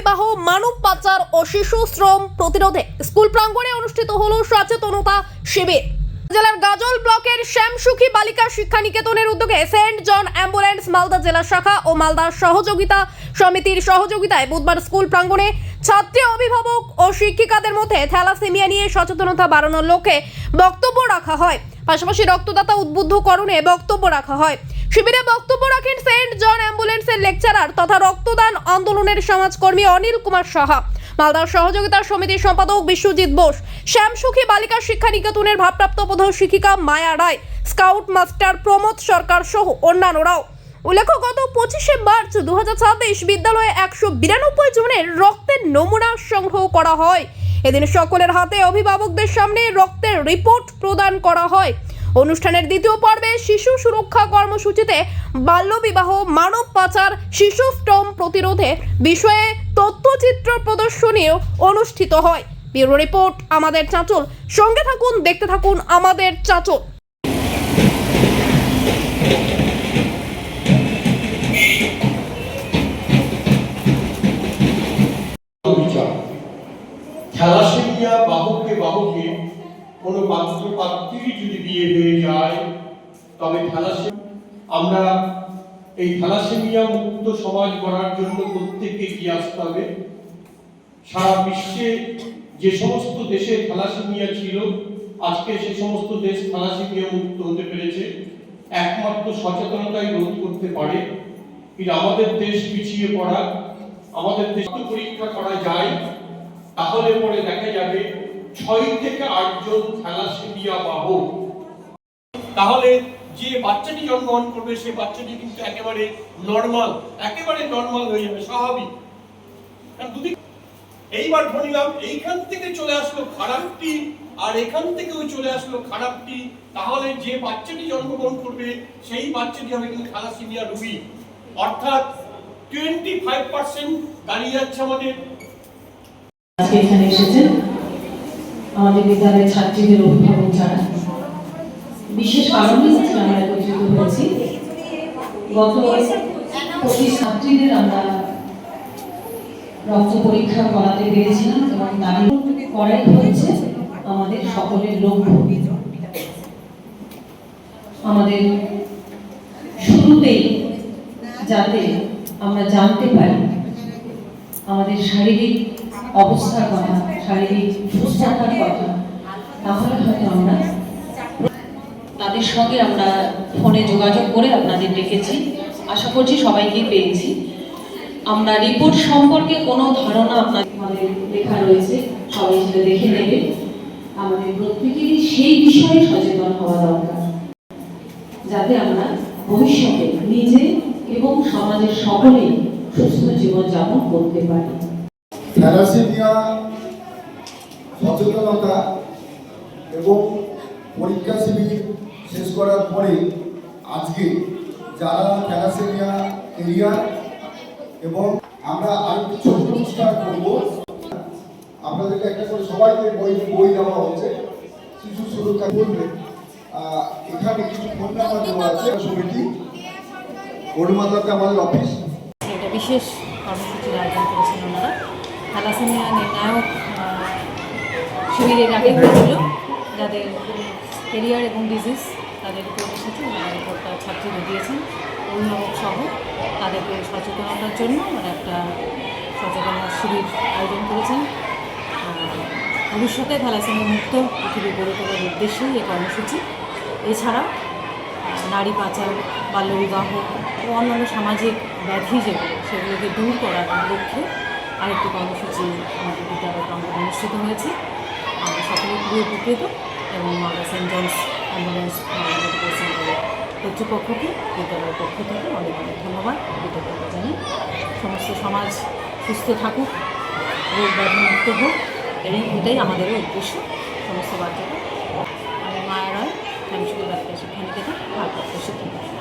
বাল্যবিবাহ, মানব পাচার ও শিশু শ্রম প্রতিরোধে স্কুল প্রাঙ্গণে অনুষ্ঠিত হলো সচেতনতা শিবির। জেলার গাজল ব্লকের শ্যামসুখী বালিকা শিক্ষা নিকেতনের উদ্যোগে সেন্ট জন অ্যাম্বুলেন্স মালদা জেলা শাখা ও মালদা সহযোগিতা সমিতির সহযোগিতায় বুধবার স্কুল প্রাঙ্গণে ছাত্রী, অভিভাবক ও শিক্ষিকাদের মধ্যে থ্যালাসেমিয়া নিয়ে সচেতনতা বাড়ানোর লক্ষ্যে বক্তব্য রাখা হয়। পাশাপাশি রক্তদাতা উদ্বুদ্ধকরণে বক্তব্য রাখা হয়। শিবিরে বক্তব্য রাখেন সেন্ট জন অ্যাম্বুলেন্সের লেকচারার তথা রক্তদান আন্দোলনের সমাজকর্মী অনিল কুমার সাহা, মালদার সহযোগিতা সমিতির সম্পাদক বিশ্বজিৎ বোস, শ্যামসুখী বালিকা শিক্ষা নিকেতনের ভারপ্রাপ্ত প্রধান শিক্ষিকা মায়া রায়, স্কাউট মাস্টার প্রমোদ সরকার সহ অন্যান্যরাও। উল্লেখ্য, গত 25শে মার্চ 2026 বিদ্যালয়ে 192 জনের রক্তের নমুনা সংগ্রহ করা হয়। এদিন সকলের হাতে অভিভাবকদের সামনে রক্তের রিপোর্ট প্রদান করা হয়। অনুষ্ঠানের দ্বিতীয় পর্বে শিশু সুরক্ষা কর্মসূচিতে বাল্যবিবাহ, মানব পাচার, শিশু শ্রম প্রতিরোধে বিষয়ে তথ্যচিত্র প্রদর্শনীও অনুষ্ঠিত হয়। ব্যুরো রিপোর্ট, আমাদের চাঁচল। সঙ্গে থাকুন, দেখতে থাকুন আমাদের চাঁচল। থ্যালাসেমিয়া বাহকে কোনো পাত্র পাত্রী যদি বিয়ে হয়ে যায় তবে আমরা এই থ্যালাসেমিয়া মুক্ত সমাজ গড়ার জন্য প্রত্যেককে এগিয়ে আসতে হবে। সারা বিশ্বে যে সমস্ত দেশে থ্যালাসেমিয়া ছিল, আজকে সে সমস্ত দেশ থ্যালাসেমিয়া মুক্ত হতে পেরেছে। একমাত্র সচেতনতাই রোধ করতে পারে। কিন্তু আমাদের দেশ পিছিয়ে পড়া, আমাদের দেশ পরীক্ষা করা যায় তাহলে পরে দেখা যাবে 6 থেকে 8 জন থ্যালাসেমিয়া বাহক। তাহলে যে বাচ্চাটি জন্মগ্রহণ করবে সে বাচ্চাটি কিন্তু একেবারে নরমাল হয়ে যাবে, স্বাভাবিক। এইবার ধরিলাম এইখান থেকে চলে আসলো খারাপটি আর এখান থেকেও চলে আসলো খারাপটি, তাহলে যে বাচ্চাটি জন্মগ্রহণ করবে সেই বাচ্চাটি হবে কিন্তু থ্যালাসেমিয়া রোগী। অর্থাৎ 25% দাঁড়িয়ে যাচ্ছে আমাদের। আজকে এখানে এসেছেন আমাদের বিদ্যালয়ের ছাত্রীদের অভিভাবক যারা, বিশেষ কারণে আজকে আমরা একত্রিত হয়েছি। গত 25 ছাত্রীদের আমরা রক্ত পরীক্ষা করাতে পেরেছিলাম এবং দাবি করাই হচ্ছে আমাদের সকলের লক্ষ্য। আমাদের শুরুতেই যাতে আমরা জানতে পারি আমাদের শারীরিক অবস্থার কথা, শারীরিক সুস্থতার কথা, তাহলে হয়তো আমরা তাদের সঙ্গে আমরা ফোনে যোগাযোগ করে আপনাদের ডেকেছি। আশা করছি সবাইকে পেয়েছি। আমরা রিপোর্ট সম্পর্কে কোনো ধারণা আমাদের লেখা রয়েছে, সবাই সেটা দেখে নেবে। আমাদের প্রত্যেকেরই সেই বিষয়ে সচেতন হওয়া দরকার, যাতে আমরা ভবিষ্যতে নিজে এবং সমাজের সকলেই সুস্থ জীবনযাপন করতে পারি। থ্যালাসেমিয়া সচেতনতা এবং পরীক্ষা শিবির শেষ করার পরে আজকে যারা থ্যালাসেমিয়া এরিয়া এবং আমরা আরেকটি ছোট্ট অনুষ্ঠান করব। আপনাদেরকে একটা করে সবাইকে বই দেওয়া হচ্ছে শিশু সুরক্ষা করবে। এখানে কিছু ফোন নাম্বার দেওয়া আছে। সমিতি গরুমাতাতে আমাদের অফিস। এটা বিশেষ কর্মসূচির আয়োজন করেছেন ওনারা। থ্যালাসেমিয়া নির্ণায়ক শিবিরের আগে হয়েছিল, যাদের ক্যারিয়ার এবং ডিজিজ তাদের রিপোর্ট এসেছে। ওনারা রিপোর্টটা ছাত্রীদের দিয়েছেন, অভিভাবক সহ তাদেরকে সচেতনতার জন্য ওরা একটা সচেতনতা শিবির আয়োজন করেছেন। ভবিষ্যতে থ্যালাসেমিয়া মুক্ত পৃথিবী গড়ে তোলার উদ্দেশ্যেই এই কর্মসূচি। এছাড়া নারী পাচার, বাল্যবিবাহ ও অন্যান্য সামাজিক ব্যাধি যেগুলো, সেগুলোকে দূর করার লক্ষ্যে আরেকটি কর্মসূচি আমাদের বিদ্যালয় প্রাঙ্গণে অনুষ্ঠিত হয়েছে। আমরা সকলে খুবই উপকৃত এবং Malda saint John's ambulance medical সেন্টারের কর্তৃপক্ষকে বিদ্যালয়ের পক্ষ থেকে অনেক অনেক ধন্যবাদ কৃতজ্ঞতা জানি। সমস্ত সমাজ সুস্থ থাকুক, রোগ ব্যাধি মুক্ত হোক, এটাই আমাদেরও উদ্দেশ্য। সমস্ত বাচ্চাদের। আমি মায়া রায়, শ্যামসুখী বালিকা শিক্ষা নিকেতন ভারপ্রাপ্ত শিক্ষিকা।